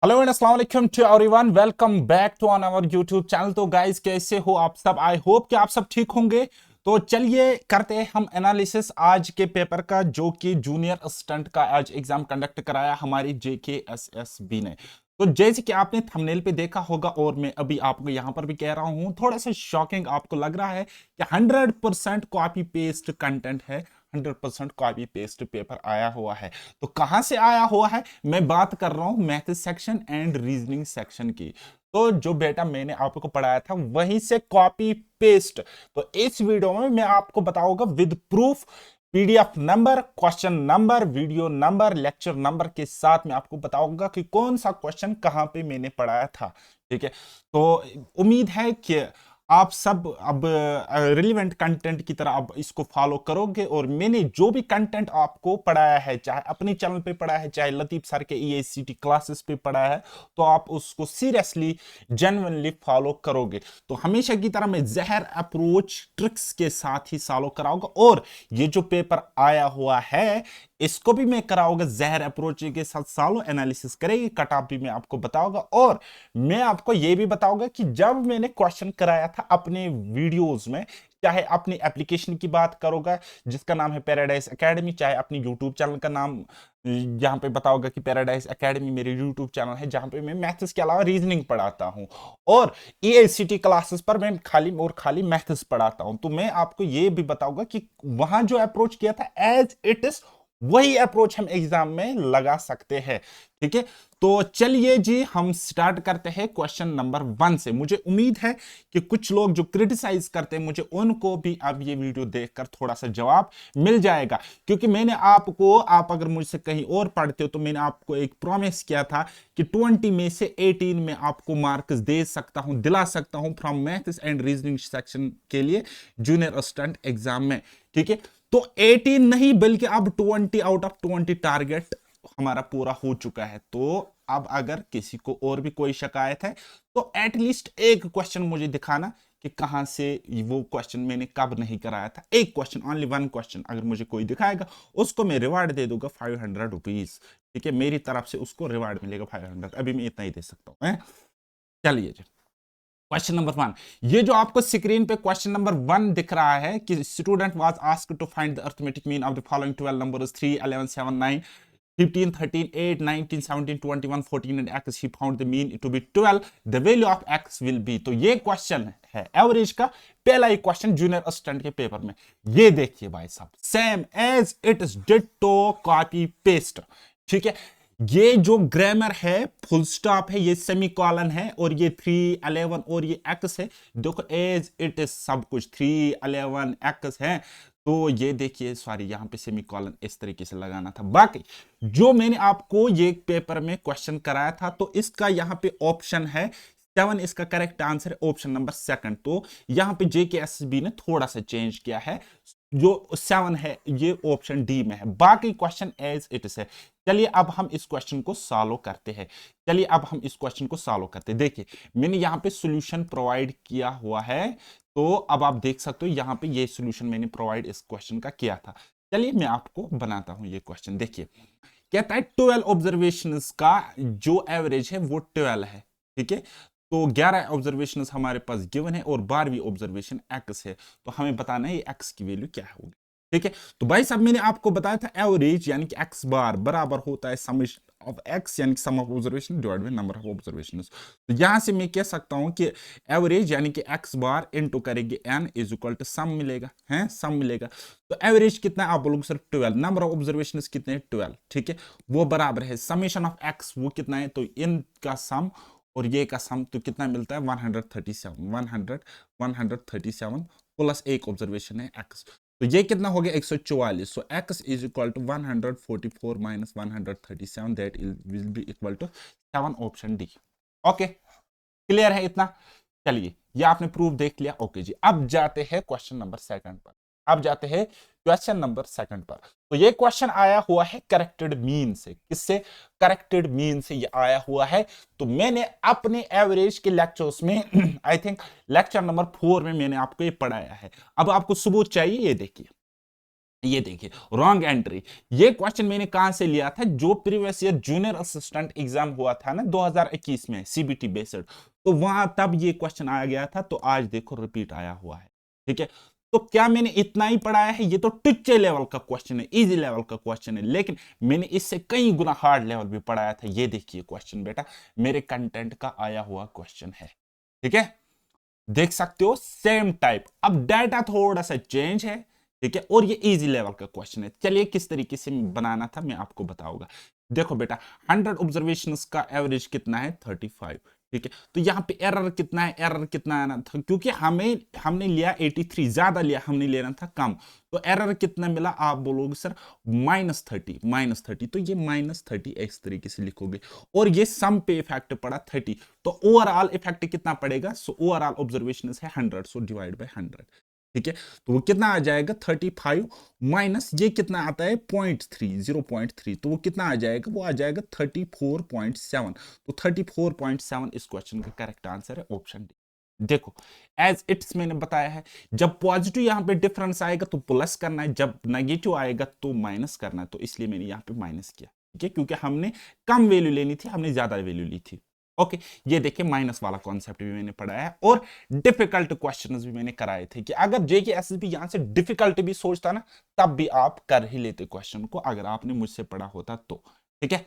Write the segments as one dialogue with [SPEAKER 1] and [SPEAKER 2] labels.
[SPEAKER 1] Hello and अस्सलाम वालेकुम to everyone, welcome back to on our YouTube channel. तो guys, कैसे हो आप सब? आई होप कि आप सब ठीक होंगे। तो चलिए करते हैं हम एनालिसिस आज के पेपर का, जो कि जूनियर असिस्टेंट का आज एग्जाम कंडक्ट कराया हमारी JKSSB ने। तो जैसे कि आपने थंबनेल पे देखा होगा और मैं अभी आपको यहां पर भी कह रहा हूं, थोड़ा सा शॉकिंग आपको लग रहा है कि 100% कॉपी पेस्ट कंटेंट है। 100% कॉपी पेस्ट पेपर आया हुआ है। तो कहां से आया हुआ है? मैं बात कर रहा हूं math section and reasoning section की। तो जो बेटा मैंने आपको पढ़ाया था वहीं से कॉपी पेस्ट। तो इस वीडियो में मैं आपको बताऊंगा with proof, PDF number, question number, video number, lecture number के साथ मैं आपको बताऊंगा कि कौन सा क्वेश्चन कहां पे मैंने पढ़ाया था। ठीक है। तो उम्मीद है कि आप सब अब रिलेवेंट कंटेंट की तरह अब इसको फॉलो करोगे, और मैंने जो भी कंटेंट आपको पढ़ाया है, चाहे अपने चैनल पे पढ़ाया है, चाहे लतीफ सर के EACT क्लासेस पे पढ़ाया है, तो आप उसको सीरियसली जेन्युइनली फॉलो करोगे। तो हमेशा की तरह मैं जहर अप्रोच ट्रिक्स के साथ ही फॉलो कराऊंगा, और ये जो पेपर आया हुआ है इसको भी मैं कराऊंगा जहर अप्रोच के साथ। सालों एनालिसिस करेगी, कट ऑफ भी मैं आपको बताऊंगा, और मैं आपको यह भी बताऊंगा कि जब मैंने क्वेश्चन कराया था अपने वीडियोस में, चाहे अपनी एप्लीकेशन की बात करोगा जिसका नाम है पैराडाइज एकेडमी, चाहे अपनी यूट्यूब चैनल का नाम यहां पे बताओगा कि पैराडाइज एकेडमी मेरे यूट्यूब चैनल है, जहां पे मैं मैथ्स के अलावा रीजनिंग पढ़ाता हूं, और EACT क्लासेस पर मैं खाली और खाली मैथ्स पढ़ाता हूं। तो मैं आपको यह भी बताऊंगा कि वहां जो अप्रोच किया था एज इट इज, वही अप्रोच हम एग्जाम में लगा सकते हैं। ठीक है। तो चलिए जी, हम स्टार्ट करते हैं क्वेश्चन नंबर 1 से। मुझे उम्मीद है कि कुछ लोग जो क्रिटिसाइज करते हैं मुझे, उनको भी अब ये वीडियो देखकर थोड़ा सा जवाब मिल जाएगा। क्योंकि मैंने आपको, आप अगर मुझसे कहीं और पढ़ते हो, तो मैंने आपको एक प्रॉमिस किया था कि 20 में से 18 में आपको मार्क्स दे सकता हूं, दिला सकता हूं from maths and reasoning section के लिए जूनियर असिस्टेंट एग्जाम में। ठीक है। तो 18 नहीं बल्कि अब 20 आउट ऑफ 20 टारगेट हमारा पूरा हो चुका है। तो अब अगर किसी को और भी कोई शिकायत है, तो एटलीस्ट एक क्वेश्चन मुझे दिखाना कि कहां से वो क्वेश्चन मैंने कब नहीं कराया था। एक क्वेश्चन, ओनली वन क्वेश्चन अगर मुझे कोई दिखाएगा, उसको मैं रिवार्ड दे दूंगा 500 रुपीज। ठीक है, मेरी तरफ से उसको रिवार्ड मिलेगा 500। अभी मैं इतना ही दे सकता हूं। चलिए जी, क्वेश्चन नंबर 1। ये जो आपको स्क्रीन पे क्वेश्चन नंबर 1 दिख रहा है कि student was asked to find the arithmetic mean of the following 12 numbers 3, 11, 7, 9, 15, 13, 8, 19, 17, 21, 14 and x. He found the mean to be 12. The value of x will be। तो ये क्वेश्चन है एवरेज का, पहला ही क्वेश्चन जूनियर असिस्टेंट के paper में। ये देखिए भाई साहब, same as it is, ditto copy paste. ठीक है। ये जो ग्रामर है, फुल स्टॉप है, ये सेमी कॉलन है, और ये 3, 11 और ये एक्स है। देखो एज इट इज सब कुछ 3, 11 एक्स है। तो ये देखिए, सॉरी यहां पे सेमी कॉलन इस तरीके से लगाना था। बाकी जो मैंने आपको ये पेपर में क्वेश्चन कराया था, तो इसका यहां पे ऑप्शन है 7, इसका करेक्ट आंसर है ऑप्शन नंबर 2। तो यहां पे JKSSB ने थोड़ा सा चेंज किया है, जो 7 है ये ऑप्शन डी में है, बाकी क्वेश्चन एज इट इज है। चलिए अब हम इस क्वेश्चन को सॉल्व करते हैं। चलिए अब हम इस क्वेश्चन को सॉल्व करते हैं। देखिए मैंने यहां पे सॉल्यूशन प्रोवाइड किया हुआ है, तो अब आप देख सकते हो यहां पे ये सॉल्यूशन मैंने प्रोवाइड इस क्वेश्चन का किया था। चलिए मैं आपको बनाता हूं ये क्वेश्चन। देखिए कहता है 12 ऑब्जर्वेशन का जो एवरेज है वो 12 है। ठीक है। तो 11 ऑब्जर्वेशन हमारे पास गिवन है, और 12वीं ऑब्जर्वेशन एक्स है। तो हमें बताना है ये एक्स की वैल्यू क्या होगी। ठीक है। तो भाई साहब मैंने आपको बताया था एवरेज यानी कि एक्स बार बराबर होता है समेशन ऑफ एक्स यानी कि sum of observation divide by number of observation. तो यहां से मैं कह सकता हूं कि एवरेज यानी कि एक्स बार इनटू करेंगे N is equal to some मिलेगा, है सम मिलेगा। तो एवरेज कितना आप बोलोगे सर 12, नंबर ऑफ ऑब्जर्वेशन कितने 12। ठीक है। वो बराबर है समेशन ऑफ एक्स, वो कितना है, तो इनका सम और ये का सम, तो कितना मिलता है 137, 137 प्लस एक ऑब्जर्वेशन है एक्स। तो ये कितना हो गया 144। So x is equal to 144 minus 137, that will be equal to 7, option D. Okay, clear है इतना? चलिए ये आपने प्रूफ देख लिया। ओके जी, अब जाते हैं क्वेश्चन नंबर 2 पर। अब जाते हैं क्वेश्चन नंबर 2 पर। तो ये क्वेश्चन आया हुआ है करेक्टेड मीन से। किससे? करेक्टेड मीन से ये आया हुआ है। तो मैंने अपने एवरेज के लेक्चर्स में आई थिंक लेक्चर नंबर 4 में मैंने आपको ये पढ़ाया है। अब आपको सबूत चाहिए, ये देखिए ये देखिए रॉन्ग एंट्री। ये क्वेश्चन मैंने कहां से लिया था, जो previous year junior assistant exam हुआ था ना 2021 में सीबीटी बेस्ड, तो वहां तब ये क्वेश्चन आया गया था, तो आज देखो रिपीट आया हुआ है। ठीक है, तो क्या मैंने इतना ही पढ़ाया है? ये तो टुच्चे लेवल का क्वेश्चन है, इजी लेवल का क्वेश्चन है, लेकिन मैंने इससे कई गुना हार्ड लेवल भी पढ़ाया था। ये देखिए क्वेश्चन बेटा मेरे कंटेंट का आया हुआ क्वेश्चन है। ठीक है, देख सकते हो सेम टाइप, अब डाटा थोड़ा सा चेंज है। ठीक है, और ये इजी लेवल का क्वेश्चन है। चलिए किस तरीके से बनाना था मैं आपको बताऊंगा। देखो बेटा 100 ऑब्जर्वेशंस का एवरेज कितना है 35। ठीक है, तो यहाँ पे एरर कितना है, एरर कितना आना था, क्योंकि हमने लिया 83, ज्यादा लिया, हमने लेना था कम। तो एरर कितना मिला, आप बोलोगे सर -30, -30, तो ये -30 इस तरीके से लिखोगे। और ये सम पे इफेक्ट पड़ा 30, तो ओवरऑल इफेक्ट कितना पड़ेगा, सो ओवरऑल ऑब्जर्वेशन है 100, सो डिवाइड बाय 100। ठीक है, तो वो कितना आ जाएगा 35 माइनस ये कितना आता है 0.3, तो वो कितना आ जाएगा, वो आ जाएगा 34.7। तो 34.7 इस क्वेश्चन का करेक्ट आंसर है, ऑप्शन डी। देखो एज इट्स मैंने बताया है, जब पॉजिटिव यहां पे डिफरेंस आएगा तो प्लस करना है, जब नेगेटिव आएगा तो माइनस करना है, तो इसलिए मैंने यहां पे माइनस किया। ठीक है, क्योंकि हमने कम वैल्यू लेनी थी, हमने ज्यादा वैल्यू ली थी। ओके, ये देखिए माइनस वाला कॉन्सेप्ट भी मैंने पढ़ाया है, और डिफिकल्ट क्वेश्चंस भी मैंने कराए थे कि अगर जेके एसएसबी यहां से डिफिकल्ट भी सोचता ना, तब भी आप कर ही लेते क्वेश्चन को, अगर आपने मुझसे पढ़ा होता तो। ठीक है,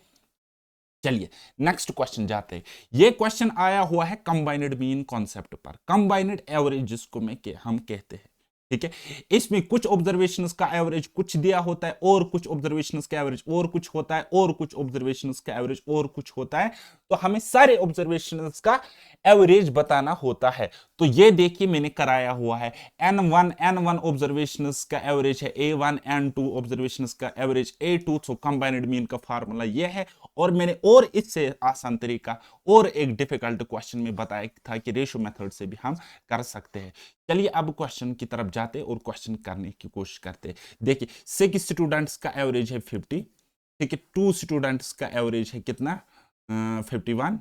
[SPEAKER 1] चलिए नेक्स्ट क्वेश्चन जाते हैं। ये क्वेश्चन आया हुआ है कंबाइंड मीन कॉन्सेप्ट पर, कंबाइंड एवरेज जिसको हम कहते हैं। ठीक है, इसमें कुछ ऑब्जर्वेशंस का एवरेज कुछ दिया होता है, और कुछ ऑब्जर्वेशंस का एवरेज और कुछ होता है, और कुछ ऑब्जर्वेशंस का एवरेज और कुछ होता है, तो हमें सारे ऑब्जर्वेशंस का एवरेज बताना होता है। तो ये देखिए मैंने कराया हुआ है, n1 ऑब्जर्वेशंस का एवरेज है a1, n2 ऑब्जर्वेशंस का एवरेज a2, तो कंबाइंड मीन का फार्मूला ये है। और मैंने और इससे आसान तरीका और एक डिफिकल्ट क्वेश्चन में बताया था कि रेशो मेथड से भी हम कर सकते हैं। चलिए अब क्वेश्चन की तरफ जाते और क्वेश्चन करने की कोशिश करते हैं। देखिए 6 स्टूडेंट्स का एवरेज है 50। ठीक है, 2 स्टूडेंट्स का एवरेज है कितना 51,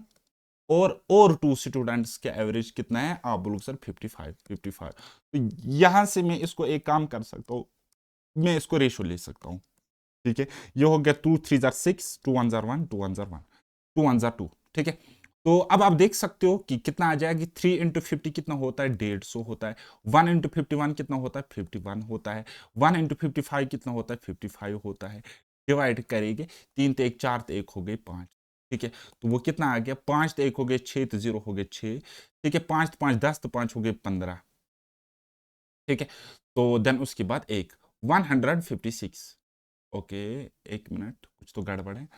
[SPEAKER 1] और 2 स्टूडेंट्स का एवरेज कितना है, आप बोलो सर 55। तो यहां से मैं इसको एक काम कर सकता हूं, मैं इसको रेशो ले सकता हूं। ठीक है, ये हो गया 2 3 6, 2 1 1, 2 1 1, 2 1 2। ठीक है, तो अब आप देख सकते हो कि कितना आ जाएगा, 3 इंटू 50 कितना होता है 150 होता है, 1 इंटू 51 कितना होता है 51 होता है, 1 इंटू 55 कितना होता है 55 होता है। डिवाइड करेंगे, 3 तो 1 4 तो 1 हो गए 5। ठीक है, तो वो कितना आ गया, 5 तो 1 हो गए 6, तो 0 हो गए 6। ठीक है, 5 तो 5 10, तो 5 हो गए 15। ठीक है, तो देन उसके बाद एक 156। ओके, एक मिनट कुछ तो गड़बड़ है।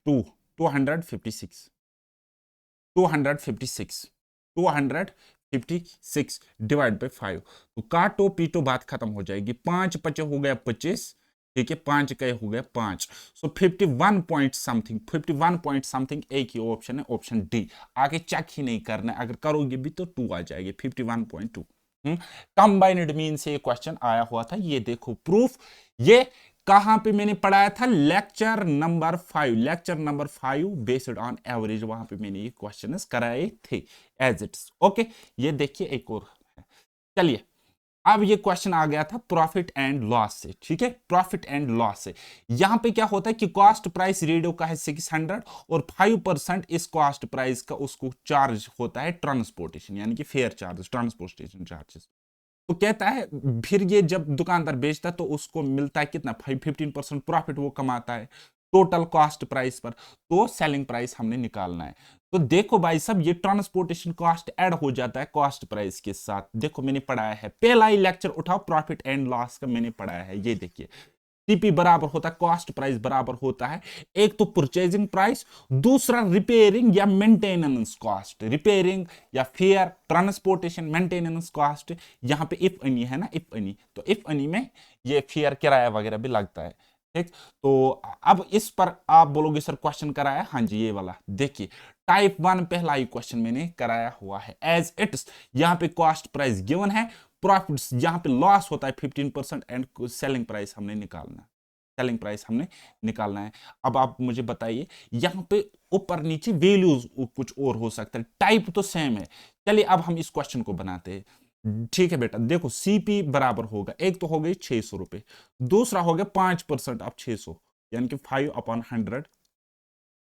[SPEAKER 1] 2 256 256 256 डिवाइड बाई 5, तो काटो पीटो बात खत्म हो जाएगी। 5 5 हो गया 25। ठीक है, 5 का हो गया 5, सो 51 पॉइंट समथिंग, 51 पॉइंट समथिंग एक ही ऑप्शन है, ऑप्शन डी। आगे चेक ही नहीं करना, अगर करोगे भी तो 2 आ जाएगी 51.2। कंबाइंड मीन से क्वेश्चन आया हुआ था। ये देखो प्रूफ, ये कहां पे मैंने पढ़ाया था, lecture number 5, lecture number 5 based on average, वहां पे मैंने ये क्वेश्चन कराए थे एज इट्स। ओके, ये देखिए एक और है। चलिए अब ये क्वेश्चन आ गया था प्रॉफिट एंड लॉस से। ठीक है, प्रॉफिट एंड लॉस से यहां पे क्या होता है कि कॉस्ट प्राइस रेडियो का है 600, और 5% इस कॉस्ट प्राइस का उसको चार्ज होता है ट्रांसपोर्टेशन, यानी कि फेयर चार्ज, ट्रांसपोर्टेशन चार्जेस। तो कहता है फिर ये जब दुकानदार बेचता है तो उसको मिलता है कितना, 15% प्रॉफिट वो कमाता है टोटल कॉस्ट प्राइस पर। तो सेलिंग प्राइस हमने निकालना है। तो देखो भाई साहब, ये ट्रांसपोर्टेशन कॉस्ट ऐड हो जाता है कॉस्ट प्राइस के साथ। देखो मैंने पढ़ाया है, पहला ही लेक्चर उठाओ प्रॉफिट एंड लॉस का, मैंने पढ़ाया है। ये देखिए टीपी बराबर होता है कॉस्ट प्राइस बराबर होता है, एक तो परचेजिंग प्राइस, दूसरा रिपेयरिंग या मेंटेनेंस कॉस्ट, रिपेयरिंग या फेयर, ट्रांसपोर्टेशन, मेंटेनेंस कॉस्ट। यहां पे इफ एनी है ना, इफ एनी, तो इफ एनी में ये फेयर किराया वगैरह भी लगता है। ठीक, तो अब इस पर आप बोलोगे सर क्वेश्चन कराया, हाँ जी ये वाला देखिए टाइप 1 पहला ही क्वेश्चन मैंने कराया हुआ है एज इट्स। यहां पे कॉस्ट प्राइस गिवन है, प्रॉफिट्स यहां पे लॉस होता है 15%, एंड सेलिंग प्राइस हमने निकालना है, सेलिंग प्राइस हमने निकालना है। अब आप मुझे बताइए यहां पे ऊपर नीचे वैल्यूज कुछ और हो सकता है, टाइप तो सेम है। चलिए अब हम इस क्वेश्चन को बनाते हैं। ठीक है बेटा, देखो सीपी बराबर होगा, एक तो हो गई 600 रुपए, दूसरा हो गया 5% आप 600, यानी कि 5/100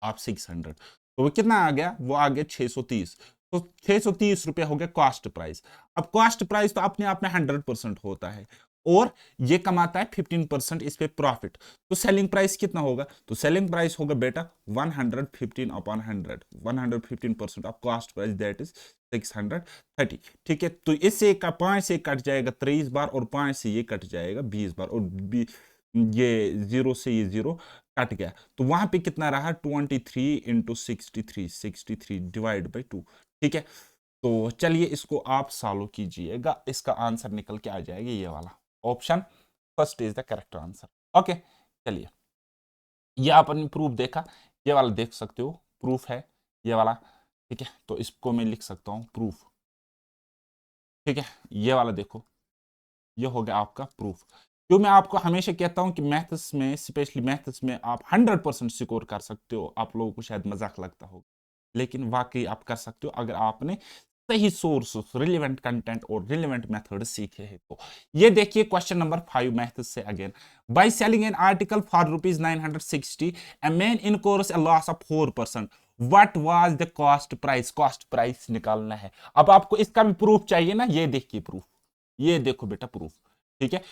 [SPEAKER 1] आप 600, तो वो कितना आ गया, वो आ गया 630। तो 630 रुपए हो गया कॉस्ट प्राइस। अब कॉस्ट प्राइस तो अपने आप में 100% होता है, और ये कमाता है 15% इस पे प्रॉफिट। तो सेलिंग प्राइस कितना होगा, तो सेलिंग प्राइस होगा बेटा 115/100, 115% of cost price, that is 630। ठीक है, तो इससे का 5 से कट जाएगा 23 बार, और 5 से ये कट जाएगा 20 बार, और ये 0 से ये 0 कट गया, तो वहां पे कितना रहा, 23 इंटू 63, 63 डिवाइड बाई 2। ठीक है, तो चलिए इसको आप सॉल्व कीजिएगा, इसका आंसर निकल के आ जाएगा ये वाला, option first is the correct answer. Okay, चलिए ये आपने प्रूफ देखा, ये वाला देख सकते हो, प्रूफ है ये वाला। ठीक है, तो इसको मैं लिख सकता हूं प्रूफ। ठीक है, ये वाला देखो, ये हो गया आपका प्रूफ। क्यों मैं आपको हमेशा कहता हूं कि मैथ्स में, स्पेशली मैथ्स में आप 100% स्कोर कर सकते हो। आप लोगों को शायद मजाक लगता हो, लेकिन वाकई आप कर सकते हो अगर आपने सही सोर्स, रिलेवेंट कंटेंट और रिलेवेंट मेथड सीखे हैं तो। ये देखिए क्वेश्चन नंबर 5 मैथ्स से again. By selling an article for ₹960, a man incurs a loss of 4%. What was the cost price? Cost price निकालना है। अब आपको इसका भी प्रूफ चाहिए ना, ये देखिए प्रूफ, ये देखो बेटा प्रूफ। ठीक है,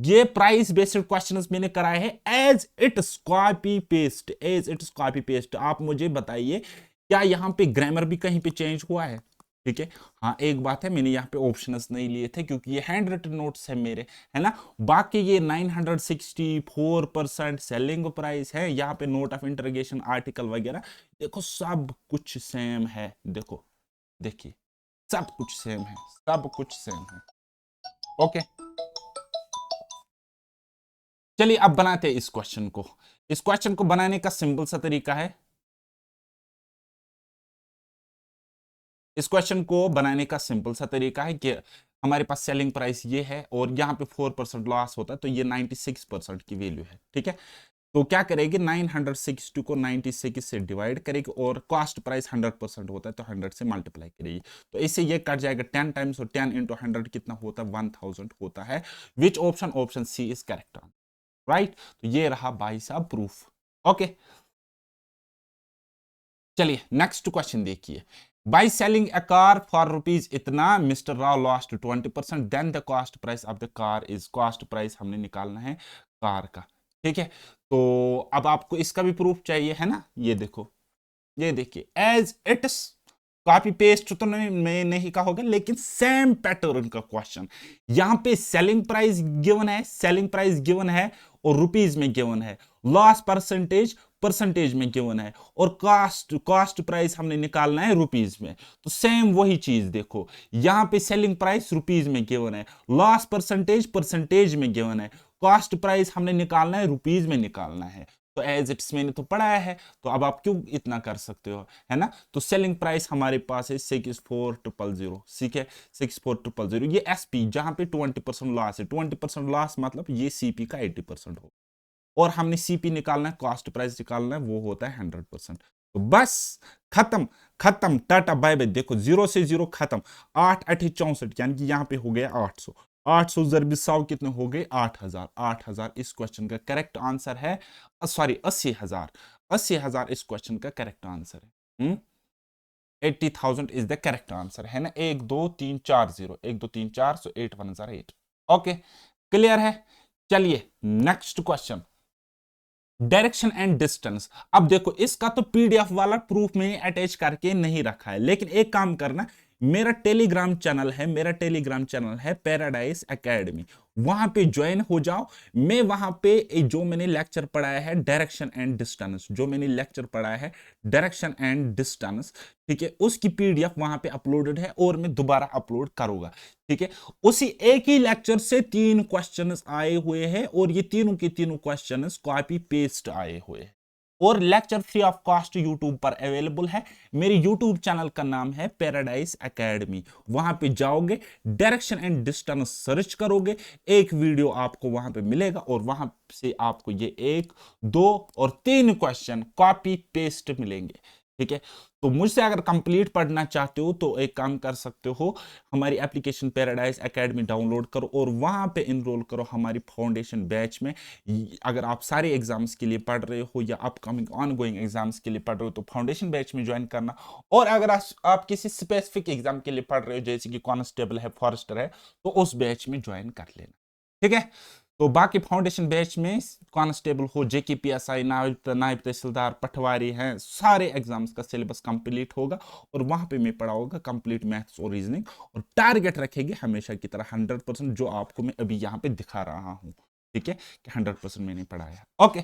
[SPEAKER 1] ये प्राइस बेस्ड क्वेश्चंस मैंने कराए हैं as it's copy paste, as it's copy paste. आप मुझे बताइए क्या यहां पे ग्रामर भी कहीं पे चेंज हुआ है? ठीक है, हाँ एक बात है, मैंने यहाँ पे ऑप्शंस नहीं लिए थे क्योंकि ये हैंड रिटन नोट्स है मेरे, है ना। बाकी ये 964% सेलिंग प्राइस है, यहाँ पे नोट ऑफ इंटरोगेशन आर्टिकल वगैरह, देखो सब कुछ सेम है। देखो देखिए, सब कुछ सेम है, सब कुछ सेम है। ओके, चलिए अब बनाते हैं इस क्वेश्चन को। इस क्वेश्चन को बनाने का सिंपल सा तरीका है, इस क्वेश्चन को बनाने का सिंपल सा तरीका है कि हमारे पास सेलिंग प्राइस ये है और यहाँ पे 4% लॉस होता है, तो ये 96% की वैल्यू है। ठीक है, तो क्या करेगी, 960 को 96 से डिवाइड करेगी, और कॉस्ट प्राइस 100% होता है तो 100 से मल्टीप्लाई करेगी, तो इससे ये कट जाएगा 10 टाइम्स, और 10 इंटू 100 कितना होता है, 1000 होता है। Which option, option C is correct, right. तो ये रहा भाई साहब प्रूफ। ओके, चलिए नेक्स्ट क्वेश्चन देखिए। By selling a car for rupees इतना, mister Rao lost 20%, then the cost price of the car is, cost price हमने निकालना है कार का। ठीक है, तो अब आपको इसका भी प्रूफ चाहिए है ना। ये देखो, ये देखिए, एज इट्स कॉपी पेस्ट तो मैं नहीं कहोगे, लेकिन सेम पैटर्न का क्वेश्चन। यहां पे सेलिंग प्राइस गिवन है, सेलिंग प्राइस गिवन है, और रुपीज में गिवन है। लॉस परसेंटेज परसेंटेज में गिवन है, और कॉस्ट, कॉस्ट प्राइस हमने निकालना है रुपीज में। तो सेम वही चीज देखो, यहां पे सेलिंग प्राइस रुपीज में गिवन है, लॉस परसेंटेज परसेंटेज में गिवन है, कॉस्ट प्राइस हमने निकालना है रुपीज में निकालना है। तो एज इट्स मैंने तो पढ़ाया है, तो अब आप क्यों इतना कर सकते हो, है ना। तो सेलिंग प्राइस हमारे पास है 64000, ठीक है, 64000। ये एसपी जहां पे 20% लॉस है, 20% लॉस मतलब ये सीपी का 80% हो, और हमने सीपी निकालना है, कॉस्ट प्राइस निकालना है, वो होता है 100%। तो बस खत्म, खत्म, टाटा बाय बाय। देखो 0 से 0 खत्म, 8 8 64, यानी कि यहाँ पे हो गया 800, 800 जरबी 100 कितने हो गए, 8000, 8000 इस क्वेश्चन का करेक्ट आंसर है। सॉरी 80,000, 80,000 इस क्वेश्चन का करेक्ट आंसर है। 80,000 इज द करेक्ट आंसर, है ना। 1 2 3 4 0, 1 2 3 4, सो 8 1 8। ओके, क्लियर है। चलिए next question, direction and distance. अब देखो इसका तो पीडीएफ वाला प्रूफ में अटैच करके नहीं रखा है, लेकिन एक काम करना, मेरा टेलीग्राम चैनल है, मेरा टेलीग्राम चैनल है पैराडाइज एकेडमी, वहां पे ज्वाइन हो जाओ। मैं वहां पे जो मैंने लेक्चर पढ़ाया है डायरेक्शन एंड डिस्टेंस, जो मैंने लेक्चर पढ़ाया है डायरेक्शन एंड डिस्टेंस, ठीक है, उसकी पीडीएफ वहां पे अपलोडेड है, और मैं दोबारा अपलोड करूंगा। ठीक है, उसी एक ही लेक्चर से 3 क्वेश्चंस आए हुए हैं, और ये तीनों के तीनों क्वेश्चंस कॉपी पेस्ट आए हुए हैं, और lecture free of cost YouTube पर अवेलेबल है। मेरे यूट्यूब चैनल का नाम है पैराडाइज एकेडमी, वहां पे जाओगे, डायरेक्शन एंड डिस्टेंस सर्च करोगे, एक वीडियो आपको वहां पे मिलेगा, और वहां से आपको ये 1 2 और 3 क्वेश्चन कॉपी पेस्ट मिलेंगे। ठीक है। तो मुझसे अगर कंप्लीट पढ़ना चाहते हो तो एक काम कर सकते हो, हमारी एप्लीकेशन पैराडाइज एकेडमी डाउनलोड करो और वहां पे इनरोल करो हमारी फाउंडेशन बैच में। अगर आप सारे एग्जाम्स के लिए पढ़ रहे हो या अपकमिंग ऑन गोइंग एग्जाम्स के लिए पढ़ रहे हो तो फाउंडेशन बैच में ज्वाइन करना। और अगर आप किसी स्पेसिफिक एग्जाम के लिए पढ़ रहे हो जैसे कि कांस्टेबल है, फॉरेस्टर है, तो उस बैच में ज्वाइन कर लेना। ठीक है। तो बाकी फाउंडेशन बैच में कांस्टेबल हो, जेकेपीएसआई, नायब तहसीलदार, पटवारी हैं, सारे एग्जाम्स का सिलेबस कंप्लीट होगा और वहां पे मैं पढ़ाऊंगा कंप्लीट मैथ्स और रीजनिंग। और टारगेट रखेंगे हमेशा की तरह 100%, जो आपको मैं अभी यहाँ पे दिखा रहा हूँ। ठीक है कि 100% मैंने पढ़ाया। ओके।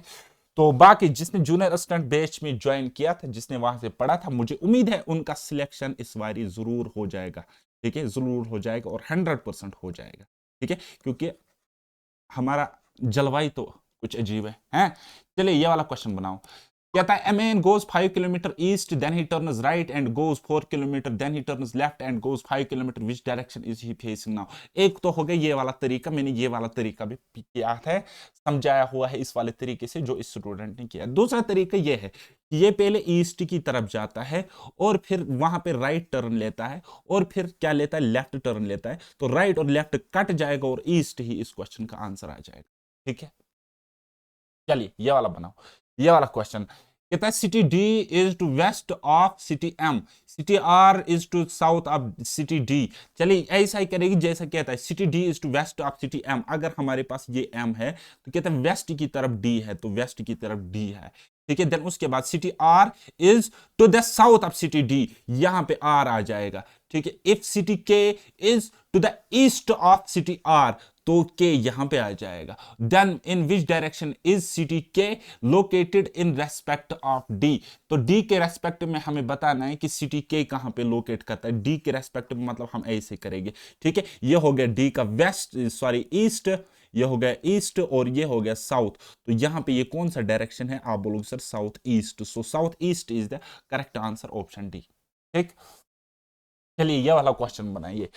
[SPEAKER 1] तो बाकी जिसने जूनियर असिस्टेंट बैच में ज्वाइन किया था, जिसने वहां से पढ़ा था, मुझे उम्मीद है उनका सिलेक्शन इस बारी जरूर हो जाएगा। ठीक है, जरूर हो जाएगा और 100% हो जाएगा। ठीक है, क्योंकि हमारा जलवायु तो कुछ अजीब है, हैं? चलिए ये वाला क्वेश्चन बनाओ। कहता है, a man goes 5 kilometer east, then he turns right and goes 4 kilometer, then he turns left and goes 5 kilometer. Which direction is he facing now? एक तो हो गया ये वाला तरीका, मैंने ये वाला तरीका भी किया है, समझाया हुआ है इस वाले तरीके से जो इस स्टूडेंट ने किया। दूसरा तरीका ये है कि ये पहले ईस्ट की तरफ जाता है और फिर वहां पे राइट टर्न लेता है और फिर क्या लेता है, लेफ्ट टर्न लेता है। तो राइट और लेफ्ट कट जाएगा और ईस्ट ही इस क्वेश्चन का आंसर आ जाएगा। ठीक है, चलिए ये वाला बनाओ। ये वाला क्वेश्चन कहता है, city D is to west of city M, city R is to south of city D. चलिए ऐसा ही करेगी जैसा कहता है, city D is to west of city M. अगर हमारे पास ये एम है तो कहता है वेस्ट की तरफ डी है, तो वेस्ट की तरफ डी है। ठीक है, देन उसके बाद city R is to the south of city D, यहां पे आर आ जाएगा। ठीक है, if city K is to the east of city R, तो के यहां पे आ जाएगा। Then in which direction is city K located in respect of D, तो डी के रेस्पेक्ट में हमें बताना है कि सिटी के कहां पे लोकेट करता है। डी के रेस्पेक्ट में मतलब हम ऐसे करेंगे। ठीक है, ये हो गया डी का वेस्ट, सॉरी ईस्ट, ये हो गया ईस्ट और ये हो गया साउथ। तो यहां पे ये कौन सा डायरेक्शन है, आप बोलोगे sir south east, so south east is the correct answer, option D. ठीक, चलिए ये वाला क्वेश्चन बनाइए।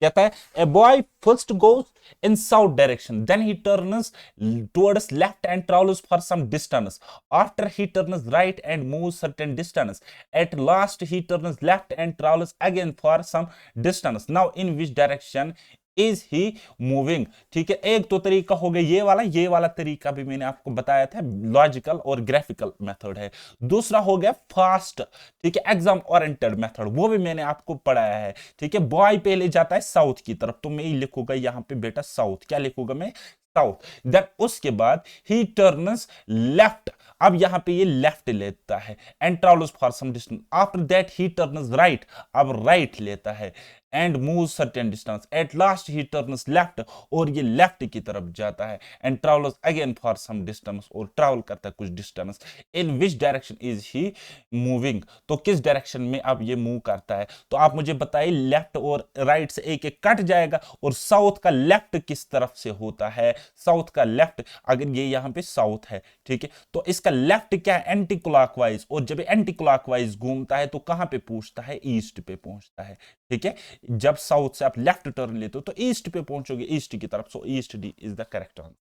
[SPEAKER 1] कहता है, a boy first goes in south direction, then he turns towards left and travels for some distance, after he turns right and moves certain distance, at last he turns left and travels again for some distance, now in which direction is he moving. ठीक है, एक तो तरीका हो गया ये वाला तरीका भी मैंने आपको बताया था, लॉजिकल और ग्राफिकल मेथड है। दूसरा हो गया फास्ट, ठीक है, एग्जाम ओरिएंटेड मेथड, वो भी मैंने आपको पढ़ाया है। ठीक है, बॉय पहले जाता है साउथ की तरफ, तो मैं ही लिखूंगा यहां पे बेटा साउथ, क्या लिखूंगा मैं, साउथ। देन उसके बाद ही टर्न्स लेफ्ट, अब यहां पे ये लेफ्ट लेता है, and travels for some distance, after that he turns right, अब राइट लेता है, and move certain distance, at last he turns left, और ये लेफ्ट की तरफ जाता है, and travels again for some distance, और ट्रैवल करता है कुछ distance. In which direction is he moving, तो किस डायरेक्शन में अब ये मूव करता है। तो आप मुझे बताइए, लेफ्ट और राइट से एक एक कट जाएगा, और साउथ का लेफ्ट किस तरफ से होता है, साउथ का लेफ्ट, अगर ये यहां पे साउथ है, ठीक है, तो इसका लेफ्ट क्या है, एंटी क्लॉकवाइज, और जब एंटी क्लॉकवाइज घूमता है तो कहां पे पहुंचता है, ईस्ट पे पहुंचता है। ठीक है, जब साउथ से आप लेफ्ट टर्न लेते हो तो ईस्ट पे पहुंचोगे, ईस्ट की तरफ, so east D is the correct answer.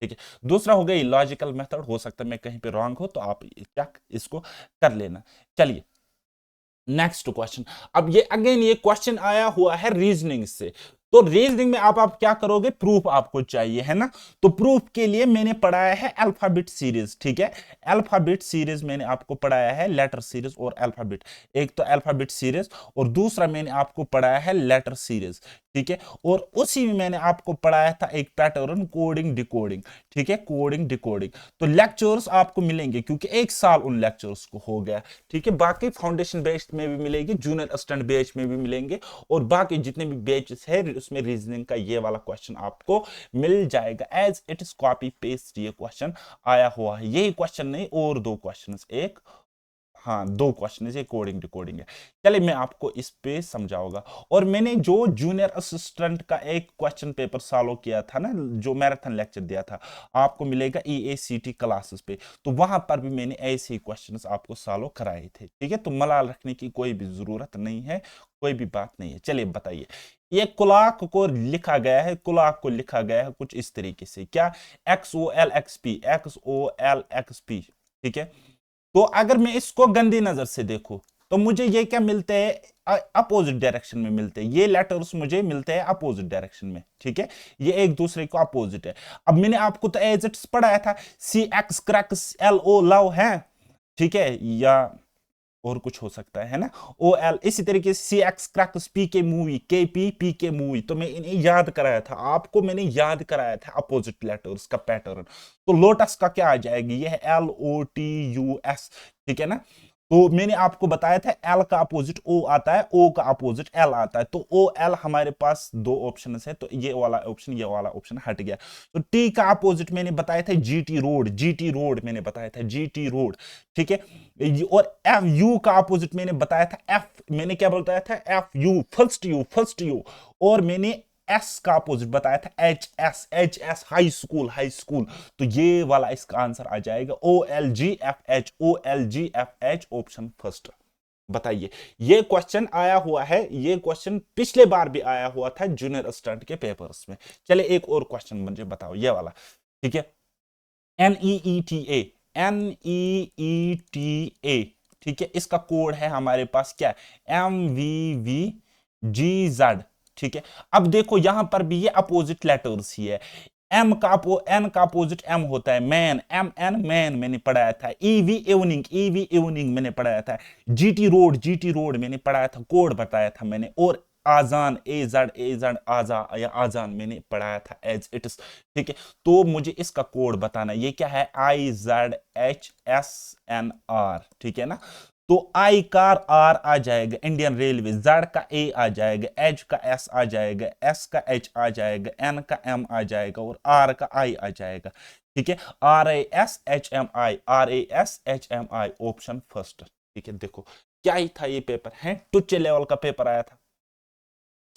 [SPEAKER 1] ठीक है, दूसरा हो गया लॉजिकल मेथड, हो सकता है मैं कहीं पे रॉन्ग हो तो आप चेक इसको कर लेना। चलिए नेक्स्ट क्वेश्चन। अब ये अगेन ये क्वेश्चन आया हुआ है रीजनिंग से, तो रीजनिंग में आप क्या करोगे, प्रूफ आपको चाहिए है ना। तो प्रूफ के लिए मैंने पढ़ाया है अल्फाबेट सीरीज। ठीक है, अल्फाबेट सीरीज मैंने आपको पढ़ाया है, लेटर सीरीज और अल्फाबेट, एक तो अल्फाबेट सीरीज और दूसरा मैंने आपको पढ़ाया है लेटर सीरीज। ठीक है, और उसी में मैंने आपको पढ़ाया था एक पैटर्न, कोडिंग डिकोडिंग। ठीक है, कोडिंग डिकोडिंग, तो लेक्चर्स आपको मिलेंगे क्योंकि एक साल उन लेक्चर्स को हो गया। ठीक है, बाकी फाउंडेशन बेस में भी मिलेगी, जूनियर असिस्टेंट बैच में भी मिलेंगे, और बाकी जितने भी बैचेस है उसमें रीजनिंग का ये वाला क्वेश्चन आपको मिल जाएगा, as it is copy paste ये क्वेश्चन आया हुआ है। यही क्वेश्चन नहीं, और दो क्वेश्चन, एक, हाँ दो क्वेश्चन है, कोडिंग डिकोडिंग है। चलिए मैं आपको इस पे समझाऊंगा। और मैंने जो जूनियर असिस्टेंट का एक क्वेश्चन पेपर सॉल्व किया था ना, जो मैराथन लेक्चर दिया था, आपको मिलेगा EACT क्लासेस पे, तो वहां पर भी मैंने ऐसे ही क्वेश्चंस आपको सॉल्व कराए थे। ठीक है, तो मलाल रखने की कोई भी जरूरत नहीं है, कोई भी बात नहीं है। चलिए बताइए, ये कुलाक को लिखा गया है, कुलाक को लिखा गया है कुछ इस तरीके से, क्या, XOLXP, XOLXP। ठीक है, तो अगर मैं इसको गंदी नजर से देखूं तो मुझे ये क्या मिलते हैं, अपोजिट डायरेक्शन में मिलते हैं, ये लेटर्स मुझे मिलते हैं अपोजिट डायरेक्शन में, ठीक है, ये एक दूसरे को अपोजिट है। अब मैंने आपको तो एज इट्स पढ़ाया था, C X cracks L O love है, ठीक है, या और कुछ हो सकता है ना, ओ एल, इसी तरीके से सी एक्स क्रैक्स पी के मूवी, के पी पी के मूवी, तो मैं इन्हें याद कराया था आपको, मैंने याद कराया था अपोजिट लेटर्स का पैटर्न। तो लोटस का क्या आ जाएगी, ये है L O T U S, ठीक है ना। तो मैंने आपको बताया था एल का अपोजिट ओ आता है, ओ का अपोजिट एल आता है, तो ओ एल हमारे पास दो ऑप्शन है, तो ये वाला ऑप्शन, ये वाला ऑप्शन हट गया। तो टी का अपोजिट मैंने बताया था जीटी रोड, जीटी रोड मैंने बताया था, जीटी रोड, ठीक है। और एफ यू का अपोजिट मैंने बताया था एफ, मैंने क्या बताया था, F U, first U, first U. और मैंने एस का अपोजिट बताया था H S, H S high school, high school. तो ये वाला इसका आंसर आ जाएगा O L G F H, O L G F H, option first. बताइए, ये क्वेश्चन आया हुआ है, ये क्वेश्चन पिछले बार भी आया हुआ था जूनियर असिस्टेंट के पेपर्स में। चले एक और क्वेश्चन मुझे बताओ, ये वाला, ठीक है, NEETA, NEETA, ठीक है, इसका कोड है हमारे पास क्या, MVVGZ, ठीक है। अब देखो यहां पर भी ये अपोजिट लेटर्स ही है, एम का एन का अपोजिट एम होता है मैन, एम एन मैन मैंने पढ़ाया था, ईवी इवनिंग, ईवी इवनिंग मैंने पढ़ाया था, जीटी रोड, जीटी रोड मैंने पढ़ाया था, कोड बताया था मैंने। और आजान, ए जड आजा या आजान मैंने पढ़ाया था एज इट इज, ठीक है। तो मुझे इसका कोड बताना, ये क्या है, IZHSNR, ठीक है ना। तो आई का आर आ जाएगा इंडियन रेलवे, जेड का ए आ जाएगा, एच का एस आ जाएगा, एस का एच आ जाएगा, एन का एम आ जाएगा, और आर का आई आ जाएगा, ठीक है। RASHMI, RASHMI, ऑप्शन फर्स्ट, ठीक है। देखो क्या ही था, ये पेपर है टुच्चे लेवल का पेपर आया था।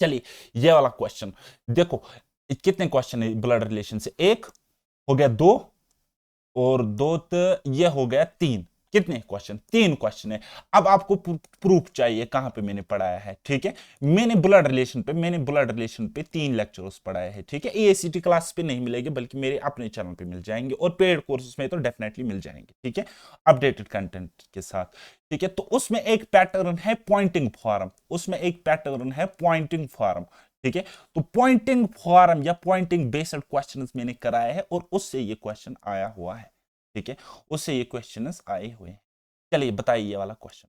[SPEAKER 1] चलिए ये वाला क्वेश्चन देखो, कितने क्वेश्चन है ब्लड रिलेशन से, एक हो गया, दो और दो, तो ये हो गया तीन, कितने क्वेश्चन, तीन क्वेश्चन है। अब आपको प्रूफ चाहिए कहां पे मैंने पढ़ाया है, ठीक है। मैंने ब्लड रिलेशन पे 3 लेक्चर्स पढ़ाए हैं, ठीक है। AACT क्लास पे नहीं मिलेंगे, बल्कि मेरे अपने चैनल पे मिल जाएंगे, और पेड कोर्सेज में तो डेफिनेटली मिल जाएंगे, ठीक है, अपडेटेड कंटेंट के साथ, ठीक है। तो उसमें एक पैटर्न है पॉइंटिंग फॉर्म, उसमें एक पैटर्न है पॉइंटिंग फॉर्म, ठीक है। तो पॉइंटिंग फॉर्म या पॉइंटिंग बेस्ड क्वेश्चंस मैंने कराए हैं, और उससे ये क्वेश्चन आया हुआ है, ठीक है, उससे ये क्वेश्चंस आए हुए हैं। चलिए बताइए ये वाला क्वेश्चन,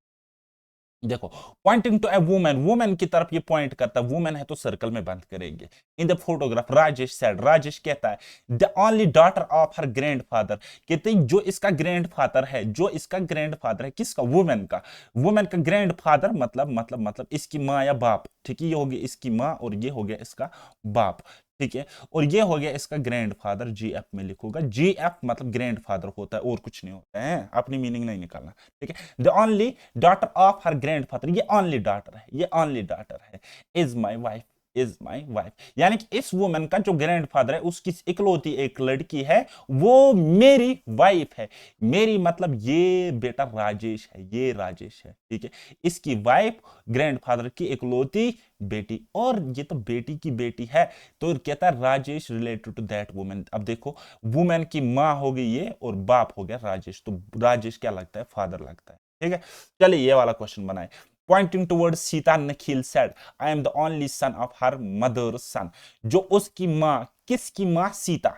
[SPEAKER 1] देखो, pointing to a women, women की तरफ ये पॉइंट करता है, वुमेन है तो सर्कल में बंद करेंगे। In the photograph Rajesh said, Rajesh कहता है the only daughter of her grandfather, कहते हैं जो इसका ग्रैंडफादर है, जो इसका ग्रैंडफादर है, किसका, वुमेन का, वुमेन का ग्रैंडफादर मतलब इसकी माँ या बाप, ठीक है, ये हो गया इसकी माँ और ये हो गया इसका बाप, ठीक है। और ये हो गया इसका ग्रैंडफादर, GF में लिखूंगा, GF मतलब ग्रैंडफादर होता है और कुछ नहीं होता है, अपनी मीनिंग नहीं निकालना, ठीक है। The only daughter of her grandfather, ये ओनली डॉटर है, ये ओनली डॉटर है, is my wife, is my wife, यानी कि इस वुमन का जो ग्रैंडफादर है, उसकी इकलौती एक लड़की है, वो मेरी वाइफ है। मेरी मतलब ये बेटा राजेश है, ये राजेश है, ठीक है, इसकी वाइफ ग्रैंडफादर की इकलौती बेटी, और ये तो बेटी की बेटी है, तो कहता है Rajesh related to that women. अब देखो, वुमेन की मां हो गई ये और बाप हो गया राजेश, तो राजेश क्या लगता है, फादर लगता है, ठीक है। चलिए ये वाला क्वेश्चन बनाए, pointing towards Sita, Nikhil said I am the only son of her mother सन, जो उसकी मां, किसकी मां, सीता,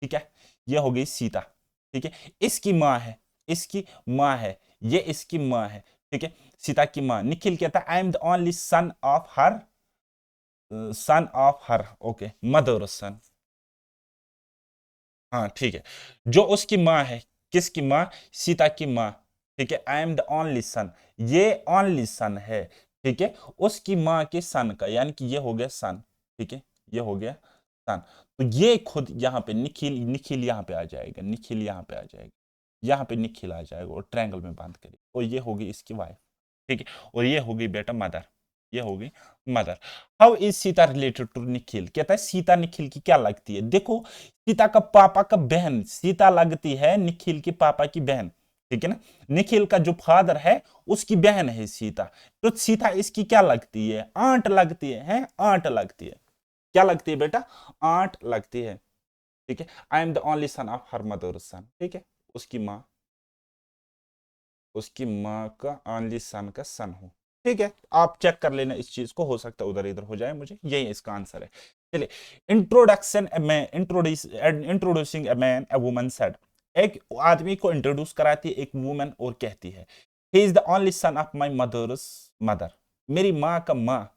[SPEAKER 1] ठीक है, ये हो गई सीता, ठीक है, इसकी मां है, इसकी मां है, ये इसकी मां है, ठीक है, सीता की मां। निखिल कहता है I am the only son of her, son of her, okay, mother सन, हाँ ठीक है, जो उसकी माँ है, किसकी माँ, सीता की माँ, ठीक है, आई एम द ओनली सन, ये ओनली सन है, ठीक है, उसकी माँ के सन का, यानी कि ये हो गया सन, ठीक है, ये हो गया सन। तो ये खुद यहाँ पे निखिल, निखिल यहाँ पे आ जाएगा, निखिल यहाँ पे आ जाएगा, यहाँ पे निखिल आ जाएगा, और ट्रायंगल में बांध करिए, और ये होगी इसकी वाइफ, ठीक है, और ये होगी बेटा मदर, ये होगी mother. How is Sita related to Nikhil, कहता है सीता निखिल की क्या लगती है, देखो सीता का पापा का बहन, सीता लगती है निखिल के पापा की बहन, ठीक है ना। निखिल का जो फादर है उसकी बहन है सीता, तो सीता इसकी क्या लगती है, आंट लगती है, आंट लगती है, क्या लगती है बेटा, आंट लगती है, ठीक है। I am the only son of her mother सन, ठीक है, उसकी माँ, उसकी माँ का ओनली सन का सन हो। ठीक है, आप चेक कर लेना इस चीज को, हो सकता है उधर इधर हो जाए, मुझे यही इसका आंसर है। चलिए, introduction introducing a man a woman said, एक आदमी को इंट्रोड्यूस कराती है एक वुमन और कहती है, he is the only son of my mother's mother, मेरी माँ का माँ,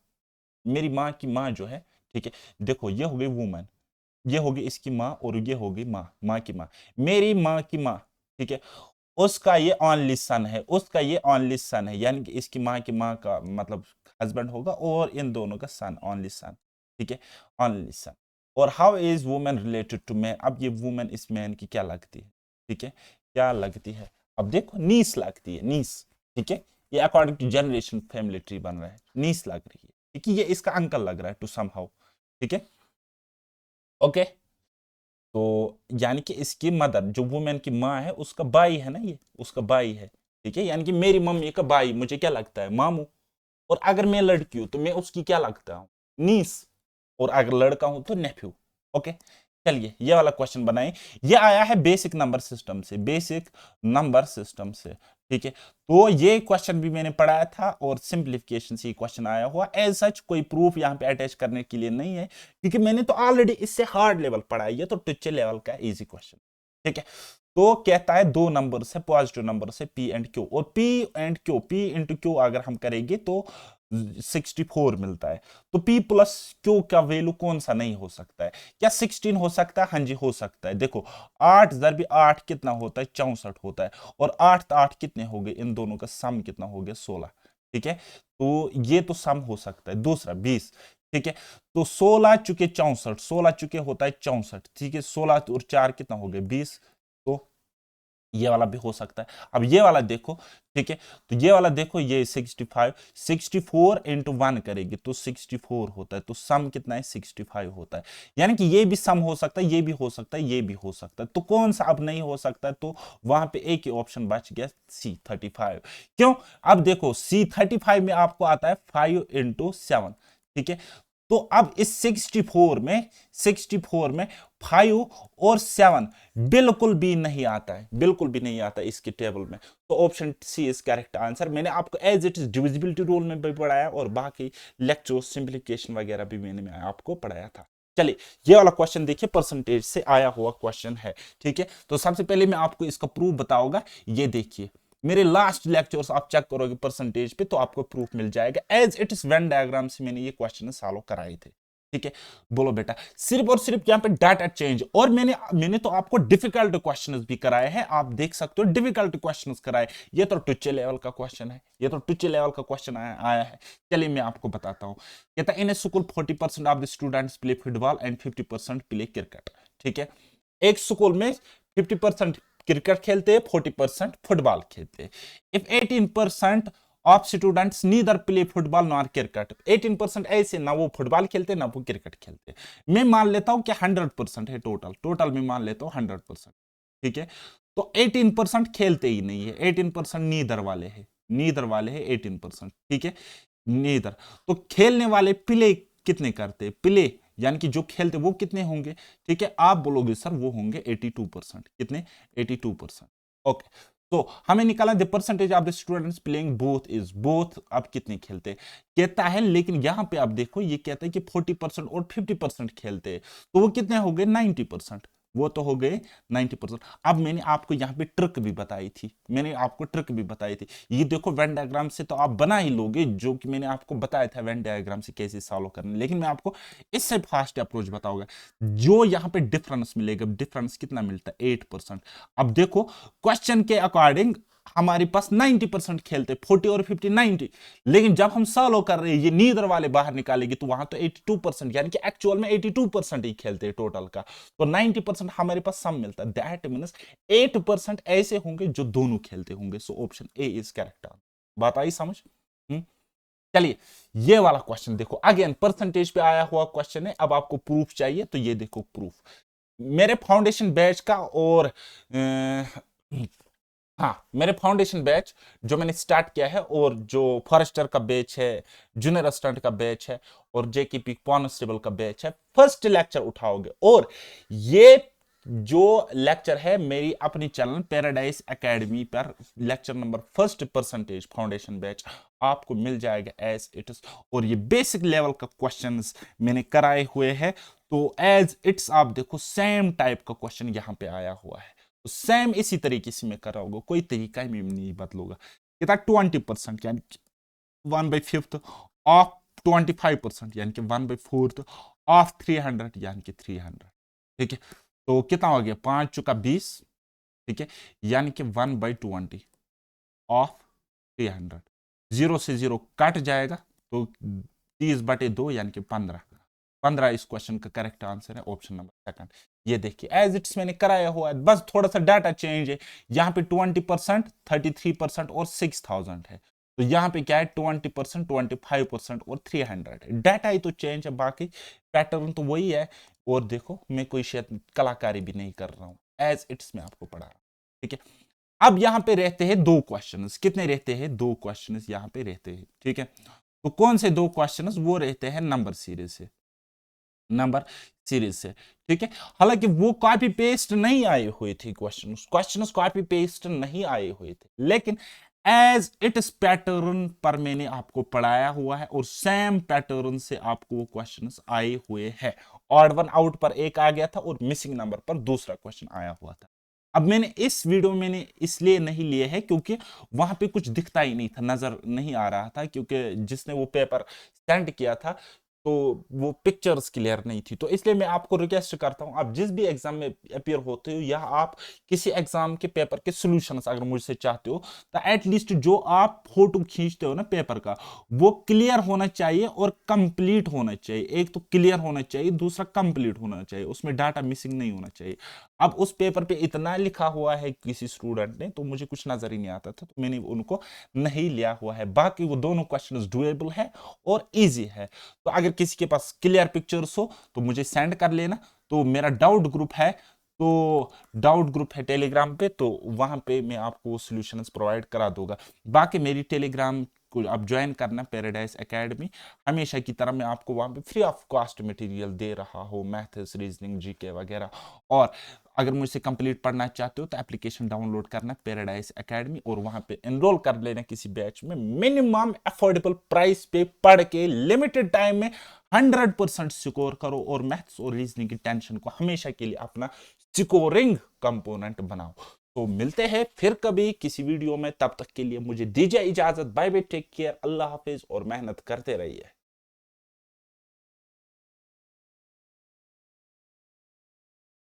[SPEAKER 1] मेरी माँ की माँ जो है, ठीक है, देखो ये हो गई वुमन, ये होगी इसकी माँ, और ये होगी माँ, माँ की माँ, मेरी माँ की माँ, ठीक है, उसका ये ओनली सन है, उसका ये ओनली सन है, यानी कि इसकी माँ की माँ का मतलब हस्बैंड होगा, और इन दोनों का सन, ओनली सन, ठीक है, ओनली सन। और how is women related to man, अब ये वुमेन इस मैन की क्या लगती है, ठीक है, क्या लगती है, अब देखो नीस लगती है, नीस, ठीक है, ये according to generation family tree बन रहा है, नीस लग रही है, ठीक है, ये इसका अंकल लग रहा है टू समहाउ, ठीक है, ओके। तो यानी कि इसकी मदर जो वुमेन की माँ है उसका भाई है ना, ये उसका भाई है, ठीक है, यानी कि मेरी मम्मी का भाई मुझे क्या लगता है, मामू। और अगर मैं लड़की हूं तो मैं उसकी क्या लगता हूं, नीस। और अगर लड़का हूं तो नेफ्यू। ओके, चलिए ये वाला क्वेश्चन बनाए। ये आया है बेसिक नंबर सिस्टम से, बेसिक नंबर सिस्टम से, ठीक है। तो ये क्वेश्चन भी मैंने पढ़ाया था और सिंप्लीफिकेशन से क्वेश्चन आया हुआ, एज सच कोई प्रूफ यहां पे अटैच करने के लिए नहीं है, क्योंकि मैंने तो ऑलरेडी इससे हार्ड लेवल पढ़ा है, ये तो टुच्चे लेवल का इजी क्वेश्चन, ठीक है। तो कहता है दो नंबर है, पॉजिटिव नंबर से पी एंड क्यू, और P and Q, P into Q अगर हम करेंगे तो 64 मिलता है। तो p प्लस क्यू का वैल्यू कौन सा नहीं हो सकता है, क्या 16 हो सकता है, हाँ जी हो सकता है। देखो 8 ज़रबी 8 कितना होता है, 64 होता है, और 8 8 कितने हो गए, इन दोनों का सम कितना हो गया, 16, ठीक है। तो ये तो सम हो सकता है। दूसरा 20, ठीक है, तो 16 चुके 64, 16 चुके होता है 64, ठीक है, 16 और 4 कितना हो गया, 20। तो ये वाला भी हो सकता है। अब ये वाला देखो, ठीक है, तो ये वाला देखो, ये 65, 64 इंटू 1 करेगी तो 64 होता है, तो सम कितना है, 65 होता है। यानी कि ये भी सम हो सकता है, ये भी हो सकता है, ये भी हो सकता है। तो कौन सा अब नहीं हो सकता है, तो वहां पे एक ही ऑप्शन बच गया, C35। क्यों, अब देखो C35 में आपको आता है 5 इंटू 7, ठीक है। तो अब इस 64 में 5 और 7 बिल्कुल भी नहीं आता है, बिल्कुल भी नहीं आता इसके टेबल में। तो option C is correct answer. मैंने आपको as it is divisibility rule में भी पढ़ाया, और बाकी लेक्चर सिंप्लीफिकेशन वगैरह भी मैंने आपको पढ़ाया था। चलिए ये वाला क्वेश्चन देखिए, परसेंटेज से आया हुआ क्वेश्चन है, ठीक है। तो सबसे पहले मैं आपको इसका प्रूफ बताऊंगा, ये देखिए मेरे लास्ट लेक्चर्स आप चेक करोगे परसेंटेज पे तो आपको प्रूफ मिल जाएगा, as it is Venn diagram से मैंने ये क्वेश्चन सॉल्व कराए थे, ठीक है। बोलो बेटा, सिर्फ और सिर्फ यहाँ पे डाटा चेंज, और मैंने तो आपको डिफिकल्ट क्वेश्चंस भी कराए हैं, आप देख सकते हो डिफिकल्ट क्वेश्चंस कराए। ये तो टुच्चे लेवल का क्वेश्चन है, ये तो टुच्चे लेवल का क्वेश्चन आया है। चलिए मैं आपको बताता हूँ। कहता है in a school 40% of the students play football and 50% play cricket, ठीक है। एक स्कूल में 50% क्रिकेट खेलते हैं, 40% फुटबॉल खेलते हैं। If 18% of students neither play football nor cricket, 18% ऐसे ना वो फुटबॉल खेलते ना वो क्रिकेट खेलते, मैं मान लेता हूं कि 100% है, टोटल में मान लेता हूं 100%, ठीक है। तो 18% खेलते ही नहीं है, 18% नीदर वाले हैं, नीदर वाले हैं 18%, ठीक है, नीदर। तो खेलने वाले प्ले कितने करते हैं, प्ले यानी कि जो खेलते वो कितने होंगे, ठीक है। आप बोलोगे सर वो होंगे 82%, कितने, 82%, ओके। तो हमें निकाला the percentage of the students playing both is, both अब कितने खेलते कहता है, लेकिन यहां पे आप देखो ये कहता है कि 40% और 50% खेलते हैं, तो वो कितने हो गए 90%, वो तो हो गए 90%। अब मैंने आपको यहाँ पे ट्रिक भी बताई थी, मैंने आपको ट्रिक भी बताई थी, ये देखो वेन डायग्राम से तो आप बना ही लोगे, जो कि मैंने आपको बताया था वेन डायग्राम से कैसे सॉल्व करना, लेकिन मैं आपको इससे फास्ट अप्रोच बताऊंगा। जो यहाँ पे डिफरेंस मिलेगा, डिफरेंस कितना मिलता है 8%। अब देखो क्वेश्चन के अकॉर्डिंग हमारे पास 90% खेलते, 40 और 50 90, लेकिन जब हम सॉल्व कर रहे हैं ये नीदर वाले बाहर निकालेंगे तो वहां तो 82%, यानी कि एक्चुअल में 82% ही खेलते हैं टोटल का, तो 90% हमारे पास सम मिलता है, दैट मींस 8% ऐसे होंगे जो दोनों खेलते होंगे। So option A is correct. बात आई समझ? चलिए ये वाला क्वेश्चन देखो, अगेन परसेंटेज पे आया हुआ क्वेश्चन है, अब आपको प्रूफ चाहिए तो ये देखो प्रूफ मेरे फाउंडेशन बैच का, और हाँ मेरे फाउंडेशन बैच जो मैंने स्टार्ट किया है, और जो फॉरेस्टर का बैच है, जूनियर असिस्टेंट का बैच है, और जेकेपी कॉन्स्टेबल का बैच है, फर्स्ट लेक्चर उठाओगे, और ये जो लेक्चर है मेरी अपनी चैनल पैराडाइज एकेडमी पर, lecture number first percentage foundation batch आपको मिल जाएगा एज इट इज। और ये बेसिक लेवल का क्वेश्चंस मैंने कराए हुए हैं, तो एज इट्स आप देखो सेम टाइप का क्वेश्चन यहाँ पे आया हुआ है, तो सेम इसी तरीके से मैं कराऊंगा, कोई तरीका ही नहीं बदलूंगा। कितना 20% यानी 1/5 ऑफ 25% यानी कि 1/4 ऑफ 300 यानी कि 300। ठीक है, तो कितना हो गया 5 चुका 20। ठीक है, यानी कि 1/20 ऑफ 300। 0 से 0 कट जाएगा तो 30/2 यानी कि 15। 15 इस क्वेश्चन का करेक्ट आंसर है, ऑप्शन नंबर सेकंड। ये देखिए एज इट्स मैंने कराया हुआ है, बस थोड़ा सा डाटा चेंज है। यहाँ पे 20%, 33% और 6000 है, तो यहाँ पे क्या है 20%, 25% और 300 है। डाटा ही तो चेंज है, बाकी पैटर्न तो वही है। और देखो मैं कोई शायद कलाकारी भी नहीं कर रहा हूँ, एज इट्स मैं आपको पढ़ा रहा हूँ। ठीक है, अब यहां पे रहते हैं दो क्वेश्चंस। कितने रहते हैं? दो क्वेश्चंस यहां पे रहते हैं। ठीक है, तो कौन से दो क्वेश्चंस? वो रहते हैं नंबर सीरीज से, नंबर सीरीज से। ठीक है, हालांकि वो कॉपी पेस्ट नहीं आए हुए थे क्वेश्चंस कॉपी पेस्ट नहीं आए हुए थे, लेकिन एज इट इज पैटर्न पर मैंने आपको पढ़ाया हुआ है और सेम पैटर्न से आपको वो क्वेश्चंस आए हुए हैं। ऑड वन आउट पर एक आ गया था और मिसिंग नंबर पर दूसरा क्वेश्चन आया हुआ था। अब मैंने इस वीडियो में मैंने इसलिए नहीं लिए है क्योंकि वहां पे कुछ दिखता ही नहीं था, नजर नहीं आ रहा था, क्योंकि जिसने वो पेपर सेंड किया था तो वो पिक्चर्स क्लियर नहीं थी। तो इसलिए मैं आपको रिक्वेस्ट करता हूं, आप जिस भी एग्जाम में अपियर होते हो या आप किसी एग्जाम के पेपर के सॉल्यूशंस अगर मुझसे चाहते हो, तो एटलीस्ट जो आप फोटो खींचते हो ना पेपर का, वो क्लियर होना चाहिए और कंप्लीट होना चाहिए। एक तो क्लियर होना चाहिए, दूसरा कंप्लीट होना चाहिए, उसमें डाटा मिसिंग नहीं होना चाहिए। अब उस पेपर पे इतना लिखा हुआ है किसी स्टूडेंट ने, तो मुझे कुछ नजर ही नहीं आता था, तो मैंने उनको नहीं लिया हुआ है। बाकी वो दोनों क्वेश्चंस डुएबल है और इजी है। तो अगर किसी के पास क्लियर पिक्चर्स हो तो मुझे सेंड कर लेना। तो मेरा डाउट ग्रुप है, तो डाउट ग्रुप है टेलीग्राम पे, तो वहां पे मैं आपको सॉल्यूशंस प्रोवाइड करा दूंगा। बाकी मेरी टेलीग्राम को आप ज्वाइन करना, पैराडाइज एकेडमी। हमेशा की तरह मैं आपको वहां पे फ्री ऑफ कॉस्ट मटेरियल दे रहा हूँ, मैथ्स, रीजनिंग, जीके वगैरह। और अगर मुझसे कंप्लीट पढ़ना चाहते हो तो एप्लीकेशन डाउनलोड करना पैराडाइज एकेडमी और वहां पे एनरोल कर लेना किसी बैच में। मिनिमम अफोर्डेबल प्राइस पे पढ़ के लिमिटेड टाइम में 100% स्कोर करो और मैथ्स और रीजनिंग की टेंशन को हमेशा के लिए अपना स्कोरिंग कंपोनेंट बनाओ। तो मिलते हैं फिर कभी किसी वीडियो में, तब तक के लिए मुझे दीजिए इजाजत। बाय बाय, टेक केयर, अल्लाह हाफिज और मेहनत करते रहिए।